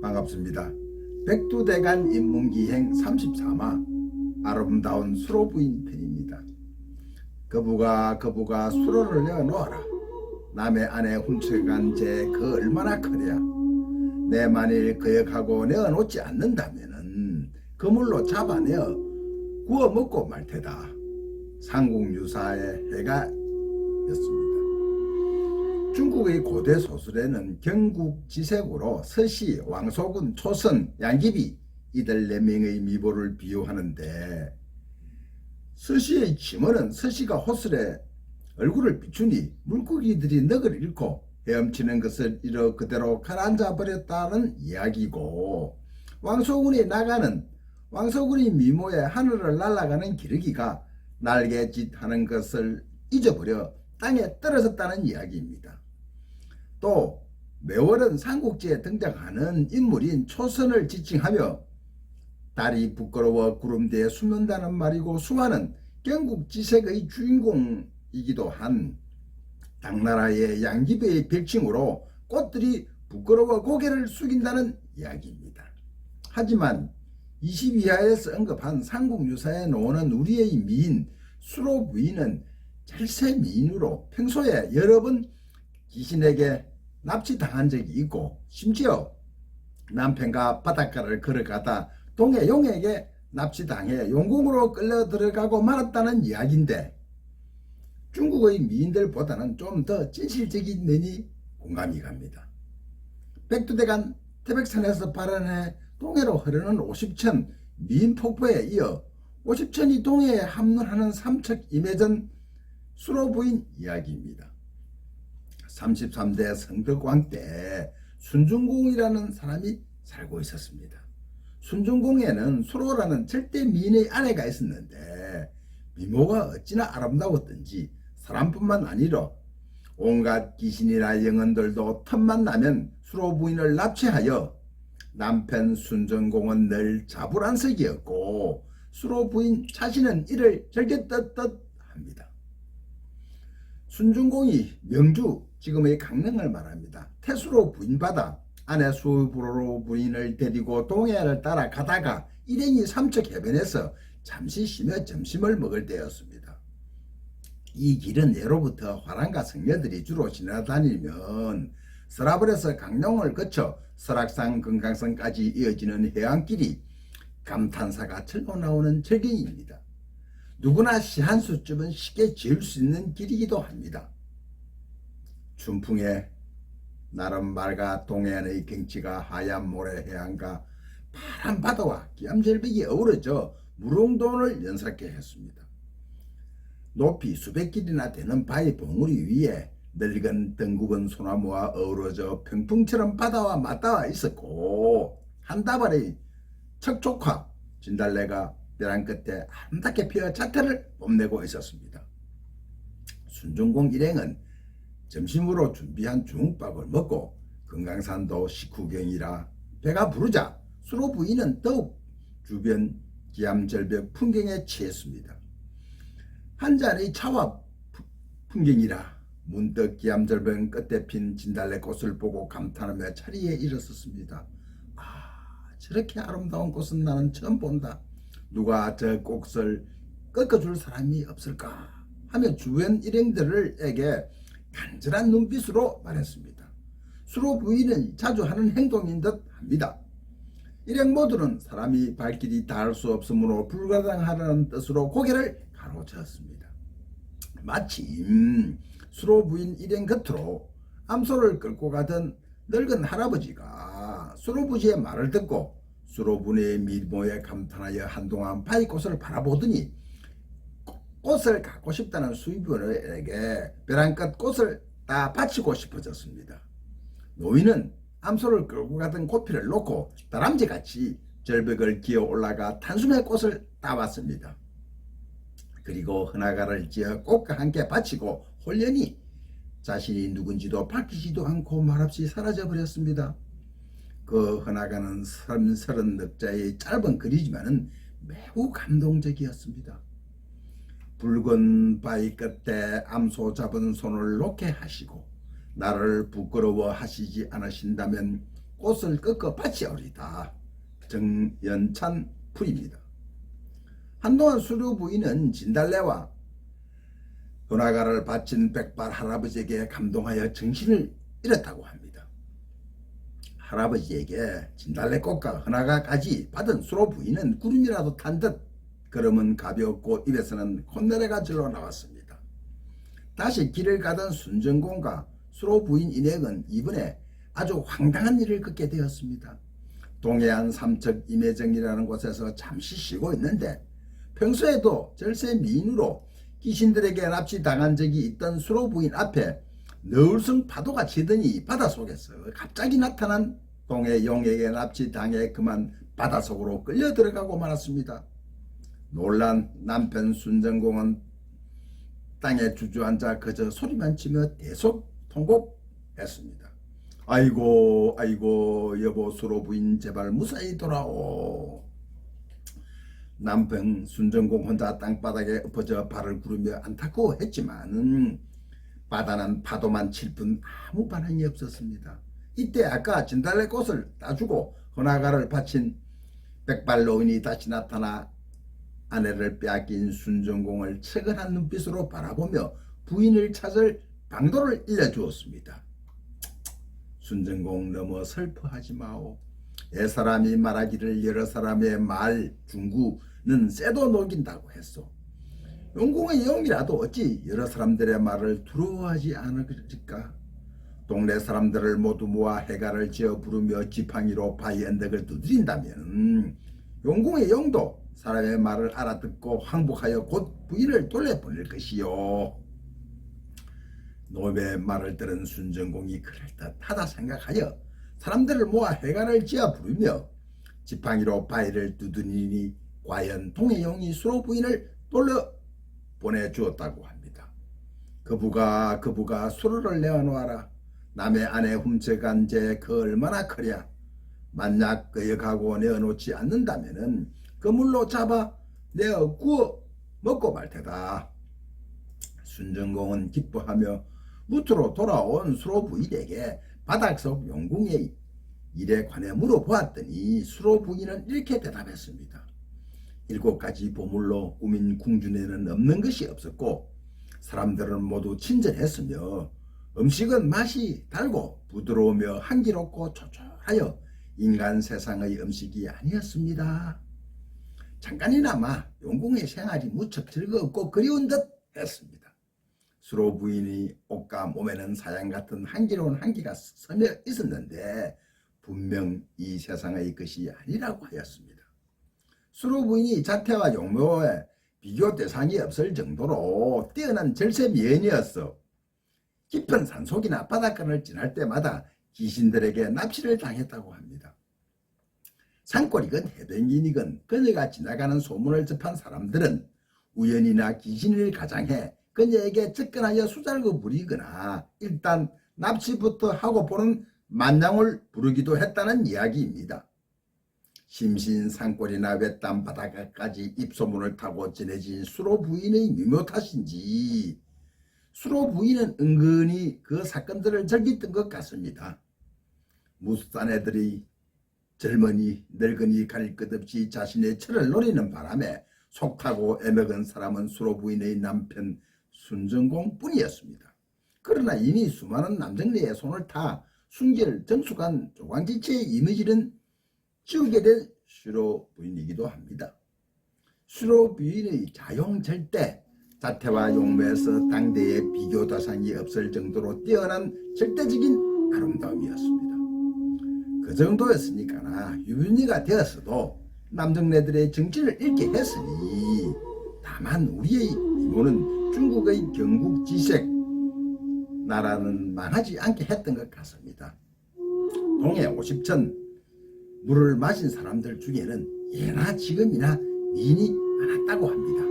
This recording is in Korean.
반갑습니다. 백두대간 인문기행 34마 아름다운 수로 부인 편입니다. 거부가 수로를 내어놓아라. 남의 아내 훔쳐간 죄 그 얼마나 크랴. 내 만일 거역하고 내어놓지 않는다면은 그물로 잡아내어 구워 먹고 말 테다. 삼국유사의 해가였습니다. 중국의 고대 소설에는 경국지색으로 서시, 왕소군, 초선, 양귀비 이들 4명의 미보를 비유하는데, 서시의 침언은 서시가 호술에 얼굴을 비추니 물고기들이 넋을 잃고 헤엄치는 것을 잃어 그대로 가라앉아 버렸다는 이야기고, 왕소군이 나가는 왕소군이 미모에 하늘을 날아가는 기러기가 날개짓하는 것을 잊어버려 땅에 떨어졌다는 이야기입니다. 또 매월은 삼국지에 등장하는 인물인 초선을 지칭하며 달이 부끄러워 구름 뒤에 숨는다는 말이고, 수화는 경국지색의 주인공이기도 한 당나라의 양귀비의 별칭으로 꽃들이 부끄러워 고개를 숙인다는 이야기입니다. 하지만 22화에서 언급한 삼국유사에 나오는 우리의 미인 수로 부인은 잘세 미인으로 평소에 여러 번 귀신에게 납치당한 적이 있고, 심지어 남편과 바닷가를 걸어가다 동해 용에게 납치당해 용궁으로 끌려 들어가고 말았다는 이야기인데, 중국의 미인들보다는 좀 더 진실적인 면이 공감이 갑니다. 백두대간 태백산에서 발원해 동해로 흐르는 오십천 미인폭포에 이어 오십천이 동해에 함론하는 삼척 임해전 수로 부인 이야기입니다. 33대 성덕왕 때 순중공이라는 사람이 살고 있었습니다. 순중공에는 수로라는 절대 미인의 아내가 있었는데, 미모가 어찌나 아름다웠던지 사람뿐만 아니라 온갖 귀신이나 영혼들도 틈만 나면 수로 부인을 납치하여 남편 순중공은 늘 자불안석이었고, 수로 부인 자신은 이를 즐겼듯 합니다. 순중공이 명주, 지금의 강릉을 말합니다. 태수로 부인받아 아내 수로 부인을 데리고 동해안을 따라 가다가 일행이 삼척 해변에서 잠시 쉬며 점심을 먹을 때였습니다. 이 길은 예로부터 화랑과 성녀들이 주로 지나다니면 서라벌에서 강릉을 거쳐 설악산 금강산까지 이어지는 해안길이 감탄사가 절로 나오는 절경입니다. 누구나 시 한 수쯤은 쉽게 지을 수 있는 길이기도 합니다. 춘풍에 나름 맑아 동해안의 경치가 하얀 모래 해안과 파란 바다와 기암절벽이 어우러져 무릉도원을 연상케 했습니다. 높이 수백 길이나 되는 바위 봉우리 위에 늙은 덩국은 소나무와 어우러져 평풍처럼 바다와 맞닿아 있었고, 한 다발의 척촉화 진달래가 벼랑 끝에 아름답게 피어 자태를 뽐내고 있었습니다. 순중공 일행은 점심으로 준비한 중국밥을 먹고 금강산도 식후경이라 배가 부르자 수로 부인은 더욱 주변 기암절벽 풍경에 취했습니다. 한 잔의 차와 풍경이라 문득 기암절벽 끝에 핀 진달래꽃을 보고 감탄하며 자리에 일어섰습니다. 저렇게 아름다운 꽃은 나는 처음 본다. 누가 저 꽃을 꺾어줄 사람이 없을까 하며 주변 일행들에게 간절한 눈빛으로 말했습니다. 수로 부인은 자주 하는 행동인 듯 합니다. 일행 모두는 사람이 발길이 닿을 수 없으므로 불가당하라는 뜻으로 고개를 가로채었습니다. 마침 수로 부인 일행 곁으로 암소를 끌고 가던 늙은 할아버지가 수로 부지의 말을 듣고 수로 부인의 미모에 감탄하여 한동안 바위꽃을 바라보더니 꽃을 갖고 싶다는 수입원에게 벼랑끝 꽃을 다 바치고 싶어졌습니다. 노인은 암소를 끌고 가던 고피를 놓고 다람쥐같이 절벽을 기어 올라가 단숨에 꽃을 따왔습니다. 그리고 헌화가를 지어 꽃과 함께 바치고 홀연히 자신이 누군지도 밝히지도 않고 말없이 사라져버렸습니다. 그 헌화가는 30넉자의 짧은 글이지만 매우 감동적이었습니다. 붉은 바위 끝에 암소 잡은 손을 놓게 하시고 나를 부끄러워 하시지 않으신다면 꽃을 꺾어 바치오리다. 정연찬 풀입니다. 한동안 수료 부인은 진달래와 은하가를 바친 백발 할아버지에게 감동하여 정신을 잃었다고 합니다. 할아버지에게 진달래꽃과 은하가까지 받은 수로 부인은 구름이라도 탄 듯 걸음은 가벼웠고 입에서는 콧노래가 절로 나왔습니다. 다시 길을 가던 순정공과 수로 부인 인핵은 이번에 아주 황당한 일을 겪게 되었습니다. 동해안 삼척 임해정이라는 곳에서 잠시 쉬고 있는데 평소에도 절세 미인으로 귀신들에게 납치당한 적이 있던 수로 부인 앞에 너울성 파도가 치더니 바닷속에서 갑자기 나타난 동해용에게 납치당해 그만 바닷속으로 끌려 들어가고 말았습니다. 놀란 남편 순정공은 땅에 주저앉아 그저 소리만 치며 대속 통곡했습니다. 아이고 아이고 여보 수로 부인 제발 무사히 돌아오. 남편 순정공 혼자 땅바닥에 엎어져 발을 구르며 안타까워했지만 바다는 파도만 칠 뿐 아무 반응이 없었습니다. 이때 아까 진달래꽃을 따주고 은하가를 바친 백발 노인이 다시 나타나 아내를 빼앗긴 순정공을 채근한 눈빛으로 바라보며 부인을 찾을 방도를 일러주었습니다. 순정공 너무 슬퍼하지 마오. 애사람이 말하기를 여러 사람의 말 중구는 쇠도 녹인다고 했소. 용궁의 영이라도 어찌 여러 사람들의 말을 두려워하지 않을까. 동네 사람들을 모두 모아 해가를 지어 부르며 지팡이로 바위 언덕을 두드린다면 용궁의 영도 사람의 말을 알아듣고 항복하여 곧 부인을 돌려보낼 것이요. 노매의 말을 들은 순정공이 그럴듯하다 생각하여 사람들을 모아 해가를 지어 부르며 지팡이로 바위를 두드리니 과연 동해용이 수로 부인을 돌려보내주었다고 합니다. 그부가 수로를 내어놓아라. 남의 아내 훔쳐간 죄 그 얼마나 크랴. 만약 거역하고 내어놓지 않는다면은 그물로 잡아 내어 구워 먹고 말 테다. 순정공은 기뻐하며 무트로 돌아온 수로 부인에게 바닥속 용궁의 일에 관해 물어보았더니 수로 부인은 이렇게 대답했습니다. 7가지 보물로 꾸민 궁중에는 없는 것이 없었고 사람들은 모두 친절했으며 음식은 맛이 달고 부드러우며 향기롭고 촉촉하여 인간 세상의 음식이 아니었습니다. 잠깐이나마 용궁의 생활이 무척 즐겁고 그리운 듯 했습니다. 수로 부인의 옷과 몸에는 사양 같은 향기로운 향기가 스며 있었는데 분명 이 세상의 것이 아니라고 하였습니다. 수로 부인이 자태와 용모에 비교 대상이 없을 정도로 뛰어난 절세 미인이었어. 깊은 산속이나 바닷가를 지날 때마다 귀신들에게 납치를 당했다고 합니다. 산골이건 해변이건 그녀가 지나가는 소문을 접한 사람들은 우연이나 귀신을 가장해 그녀에게 접근하여 수잘고 부리거나 일단 납치부터 하고 보는 만냥을 부르기도 했다는 이야기입니다. 심신 산골이나 외딴 바닷가까지 입소문을 타고 지내진 수로 부인의 미모 탓인지 수로 부인은 은근히 그 사건들을 즐겼던 것 같습니다. 무쌍애들이 젊은이 늙은이 가릴 것 없이 자신의 철을 노리는 바람에 속타고 애먹은 사람은 수로 부인의 남편 순정공 뿐이었습니다. 그러나 이미 수많은 남정네의 손을 타 순결 정숙한 조광지체의 이미지는 지우게 된 수로 부인이기도 합니다. 수로 부인의 자용절대 자태와 용모에서 당대의 비교 대상이 없을 정도로 뛰어난 절대적인 아름다움이었습니다. 그 정도였으니까나 유부녀가 되었어도 남정네들의 정신을 잃게 했으니 다만 우리의 미모는 중국의 경국지색 나라는 망하지 않게 했던 것 같습니다. 동해 50천 물을 마신 사람들 중에는 예나 지금이나 미인이 많았다고 합니다.